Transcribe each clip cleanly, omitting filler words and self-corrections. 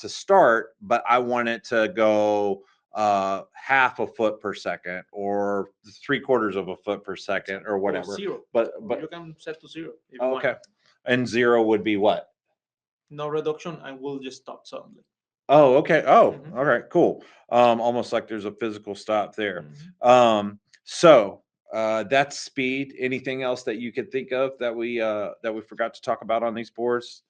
start, but I want it to go half a foot per second or 3/4 of a foot per second or Or whatever. zero. But You can set to zero if you okay. want. And 0 would be what? No reduction and will just stop suddenly. Oh, okay. Oh, Mhm. all right, cool. Almost like there's a physical stop there. Mhm. So that's speed. Anything else that you could think of that we forgot to talk about on these boards?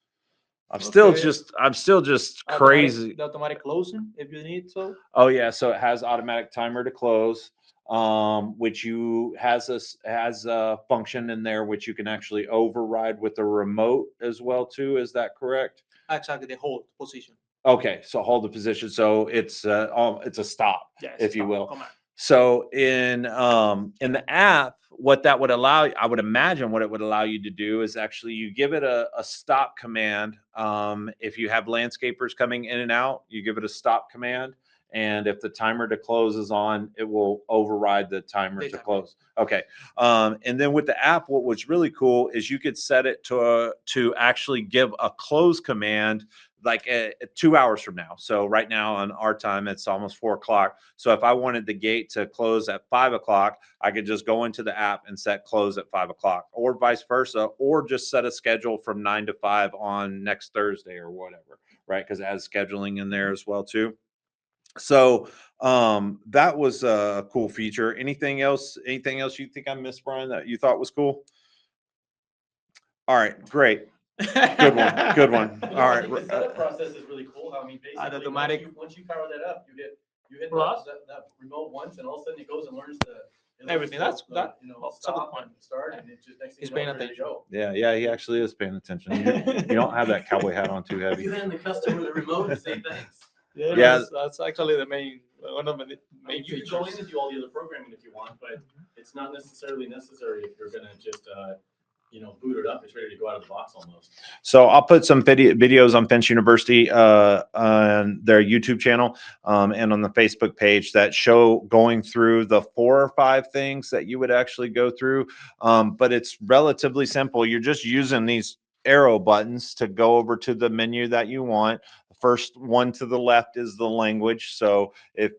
Okay. I'm still just Automatic, crazy. the automatic closing if you need so. Oh yeah, so it has automatic timer to close, which you has a function in there which you can actually override with the remote as well too. Is that correct? Exactly the hold position. Okay, so hold the position. So it's a stop, Yes, if you stop will. command. So in the app, what that would allow, I would imagine what it would allow you to do is actually you give it a stop command. If you have landscapers coming in and out, you give it a stop command. And if the timer to close is on, it will override the timer to close. Okay. And then with the app, what was really cool is you could set it to actually give a close command like 2 hours from now. So right now on our time, it's almost 4 o'clock. So if I wanted the gate to close at 5 o'clock, I could just go into the app and set close at 5 o'clock, or vice versa, or just set a schedule from 9 to 5 on next Thursday or whatever, right? Because it has scheduling in there as well too. So that was a cool feature. Anything else? Anything else you think I missed, Brian, that you thought was cool? All right, great. Good one. Good one. You All know, I right. think the setup process is really cool. I mean, basically, automatic. once you power that up, you hit Plus? that remote once, and all of a sudden it goes and learns Everything. That's that that's a good stop point. and start, and it just next thing He's you know, paying it's ready to attention. go. Yeah, yeah, he actually is paying attention. You don't have that cowboy hat on too heavy. You hand the customer the remote and say thanks. Yeah, Yeah. that's actually the main one of the I main mean, you can go in features. and do all the other programming if you want, but it's not necessarily necessary if you're gonna just boot it up. It's ready to go out of the box almost. So I'll put some videos on Finch University on their YouTube channel and on the Facebook page that show going through the 4 or 5 things that you would actually go through. But it's relatively simple. You're just using these arrow buttons to go over to the menu that you want. The first one to the left is the language. So if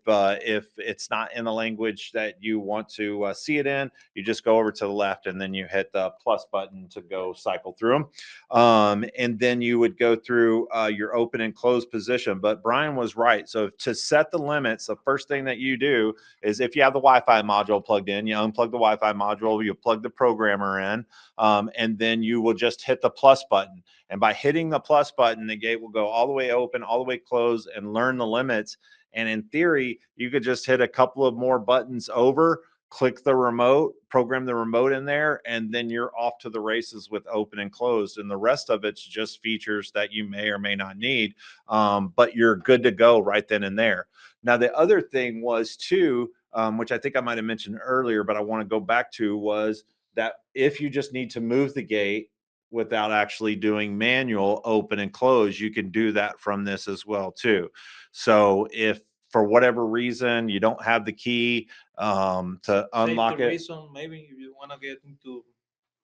it's not in the language that you want to see it in, you just go over to the left and then you hit the plus button to go cycle through them. And then you would go through your open and close position. But Brian was right. So to set the limits, the first thing that you do is if you have the Wi-Fi module plugged in, you unplug the Wi-Fi module, you plug the programmer in, and then you will just hit the plus button. And by hitting the plus button, the gate will go all the way open, all the way closed, and learn the limits. And in theory, you could just hit a couple of more buttons over, click the remote, program the remote in there, and then you're off to the races with open and closed. And the rest of it's just features that you may or may not need, but you're good to go right then and there. Now, the other thing was too, which I think I might have mentioned earlier, but I want to go back to, was that if you just need to move the gate without actually doing manual open and close, you can do that from this as well too. So if for whatever reason you don't have the key to unlock Safety it, reason, maybe if you want to get into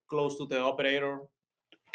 close to the operator.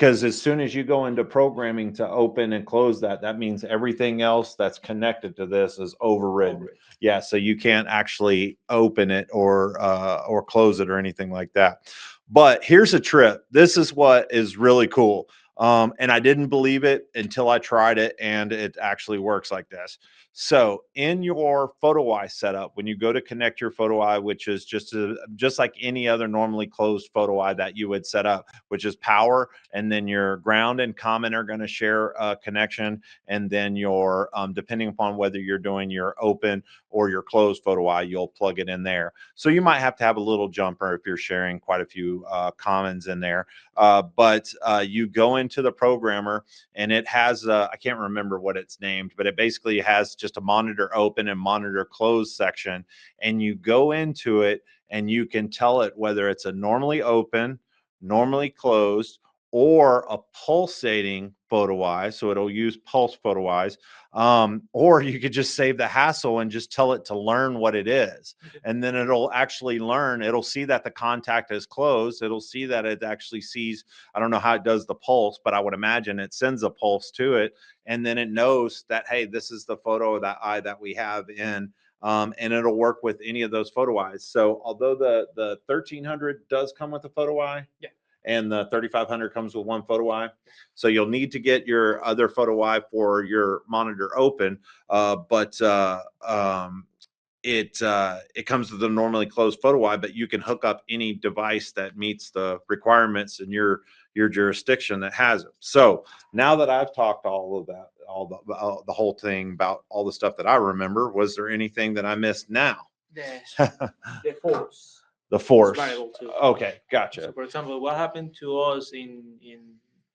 because as soon as you go into programming to open and close that, that means everything else that's connected to this is overridden. Yeah, so you can't actually open it or close it or anything like that. But here's a trip. This is what is really cool. And I didn't believe it until I tried it, and it actually works like this. So in your PhotoEye setup, when you go to connect your PhotoEye, which is just like any other normally closed PhotoEye that you would set up, which is power, and then your ground and common are going to share a connection, and then your depending upon whether you're doing your open or your closed PhotoEye, you'll plug it in there. So you might have to have a little jumper if you're sharing quite a few commons in there. But you go into the programmer, and it has I can't remember what it's named, but it basically has just a monitor open and monitor closed section, and you go into it and you can tell it whether it's a normally open, normally closed, or a pulsating photo eye, so it'll use pulse photo eyes, or you could just save the hassle and just tell it to learn what it is, and then it'll actually learn. It'll see that the contact is closed. It'll see that it actually sees, I don't know how it does the pulse, but I would imagine it sends a pulse to it, and then it knows that, hey, this is the photo of that eye that we have in. And it'll work with any of those photo eyes. So although the 1300 does come with a photo eye, yeah, and the 3500 comes with one photo eye, so you'll need to get your other photo eye for your monitor open. It comes with a normally closed photo eye, but you can hook up any device that meets the requirements in your jurisdiction that has it. So now that I've talked all of that, the whole thing about all the stuff that I remember, was there anything that I missed now? The force. The force. Variable too. Okay, gotcha. So, for example, what happened to us in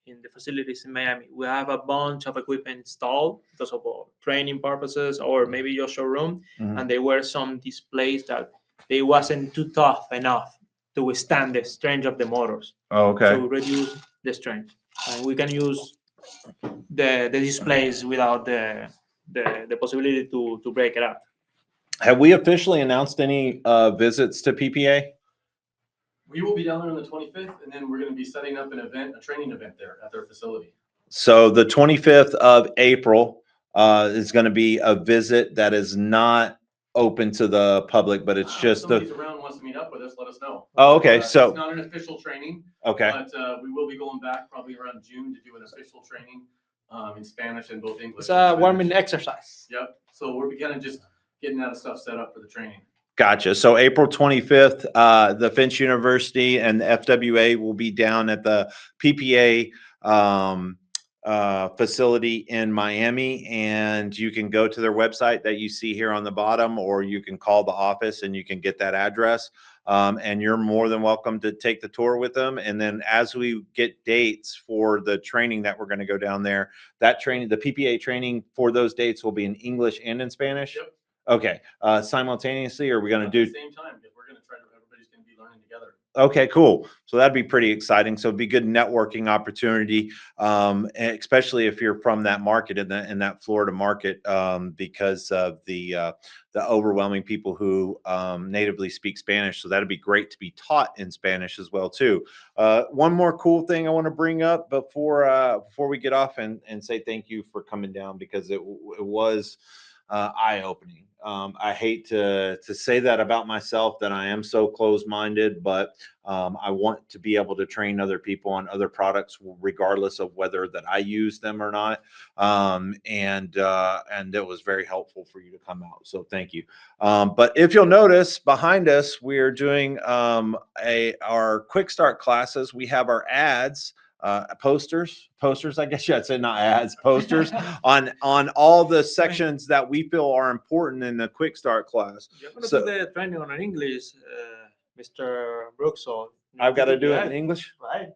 the facilities in Miami? We have a bunch of equipment installed because of training purposes, or maybe your showroom, Mhm. and there were some displays that they wasn't too tough enough to withstand the strength of the motors. Oh, okay. So we reduce the strength, and we can use the displays without the possibility to break it up. Have we officially announced any visits to PPA? We will be down there on the 25th, and then we're going to be setting up an event, a training event there at their facility. So the 25th of April is going to be a visit that is not open to the public, but it's just If somebody's around wants to meet up with us, let us know. Oh, okay. So it's not an official training, okay, but we will be going back probably around June to do an official training in Spanish and both English. It's a warming exercise. Yep. So we're kind of just getting that stuff set up for the training. gotcha. So April 25th, the Finch University and the FWA will be down at the PPA facility in Miami, and you can go to their website that you see here on the bottom, or you can call the office and you can get that address. And you're more than welcome to take the tour with them. And then as we get dates for the training that we're going to go down there, that training, the PPA training for those dates will be in English and in Spanish. Yep. Okay. Simultaneously, are we going to do at the same time? Because we're going to try to, everybody's going to be learning together. Okay, cool. So that'd be pretty exciting. So it'd be good networking opportunity, especially if you're from that market in that Florida market, because of the overwhelming people who natively speak Spanish. So that'd be great to be taught in Spanish as well too. One more cool thing I want to bring up before we get off and say thank you for coming down, because it was eye-opening. I hate to say that about myself, that I am so closed-minded, but I want to be able to train other people on other products, regardless of whether that I use them or not. And it was very helpful for you to come out. So thank you. But if you'll notice behind us, we're doing our quick start classes. We have our ads. Posters, I guess. Yeah, I'd say not ads, posters on all the sections that we feel are important in the quick start class. You're going to So- do the training on English, Mr. Brooks. So I've got to you do it that. in English. Right.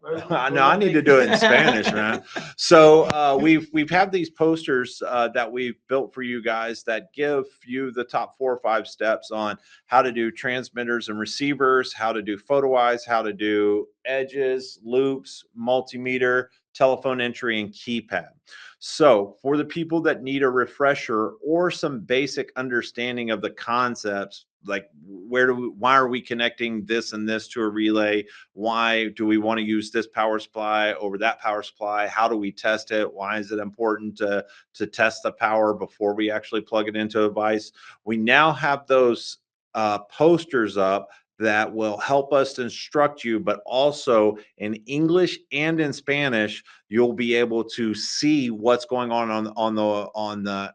No, I need to do it in Spanish, man. So we've had these posters that we've built for you guys that give you the top 4 or 5 steps on how to do transmitters and receivers, how to do photo eyes, how to do edges, loops, multimeter, telephone entry, and keypad. So for the people that need a refresher or some basic understanding of the concepts, like why are we connecting this and this to a relay? Why do we want to use this power supply over that power supply? How do we test it? Why is it important to test the power before we actually plug it into a device? We now have those posters up that will help us to instruct you, but also in English and in Spanish, you'll be able to see what's going on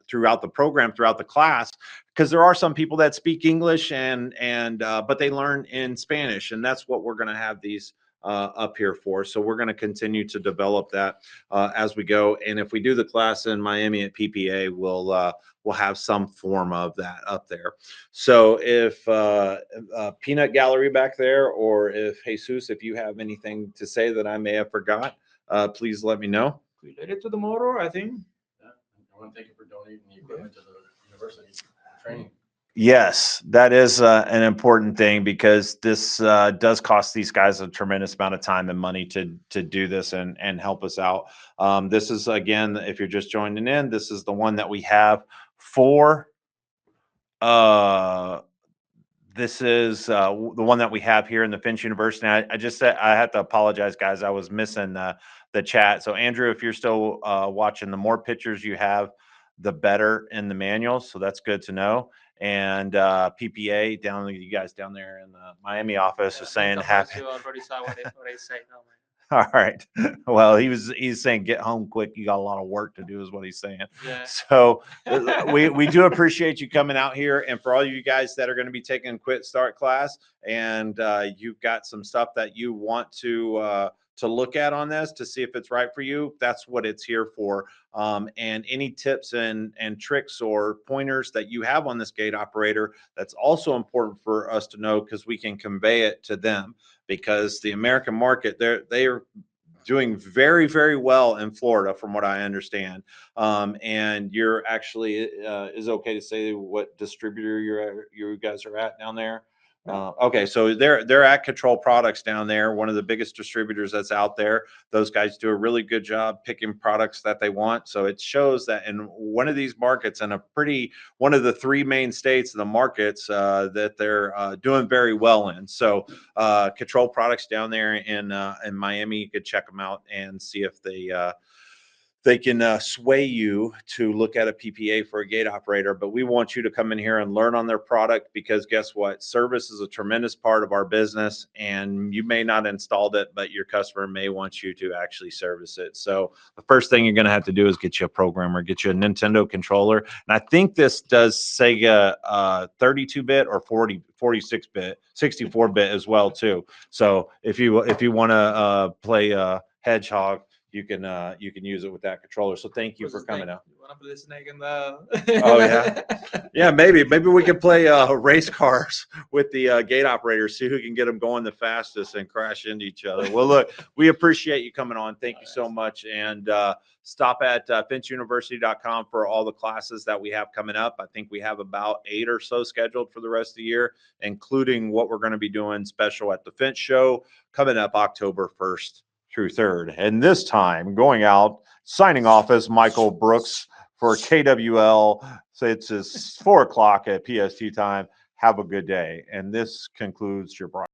throughout the program, throughout the class, because there are some people that speak English but they learn in Spanish, and that's what we're going to have these up here for. So we're going to continue to develop that as we go. And if we do the class in Miami at PPA, we'll have some form of that up there. So if Peanut Gallery back there, or if Jesus, if you have anything to say that I may have forgot, please let me know. Related to the motor, I think. Yeah. I want to thank you for donating the equipment to the university for training. Yes, that is an important thing because this does cost these guys a tremendous amount of time and money to do this and help us out. This is, again, if you're just joining in, this is the one that we have for this is the one that we have here in the Finch University. I just said I had to apologize, guys. I was missing the chat. So Andrew, if you're still watching, the more pictures you have, the better in the manual. So that's good to know. And PPA down, you guys down there in the Miami office is saying happy. You already saw what I say. No, man. All right. Well, he's saying get home quick. You got a lot of work to do, is what he's saying. Yeah. So we do appreciate you coming out here, and for all you guys that are going to be taking a Quit Start class, and you've got some stuff that you want to look at on this to see if it's right for you. That's what it's here for. And any tips and tricks or pointers that you have on this gate operator, that's also important for us to know because we can convey it to them. Because the American market, they are doing very, very well in Florida, from what I understand. And you're actually, is it okay to say what distributor you guys are at down there? Okay, so they're at Control Products down there, one of the biggest distributors that's out there. Those guys do a really good job picking products that they want. So it shows that in one of these markets, and one of the three main states of the markets that they're doing very well in. So Control Products down there in Miami, you could check them out and see if they can sway you to look at a PPA for a gate operator. But we want you to come in here and learn on their product, because guess what? Service is a tremendous part of our business, and you may not installed it, but your customer may want you to actually service it. So the first thing you're going to have to do is get you a programmer, get you a Nintendo controller. And I think this does Sega 32-bit or 46-bit, 64-bit as well too. So if you want to play Hedgehog, you can use it with that controller. So thank you for coming out. You want to put the snake in the? Oh yeah, yeah. Maybe we could play race cars with the gate operators. See who can get them going the fastest and crash into each other. Well, look, we appreciate you coming on. Thank you so much. And stop at finchuniversity.com for all the classes that we have coming up. I think we have about 8 or so scheduled for the rest of the year, including what we're going to be doing special at the Finch Show coming up October 1st. Through 3rd. And this time going out, signing off as Michael Brooks for KWL. So it's 4 o'clock at PST time. Have a good day. And this concludes your broadcast.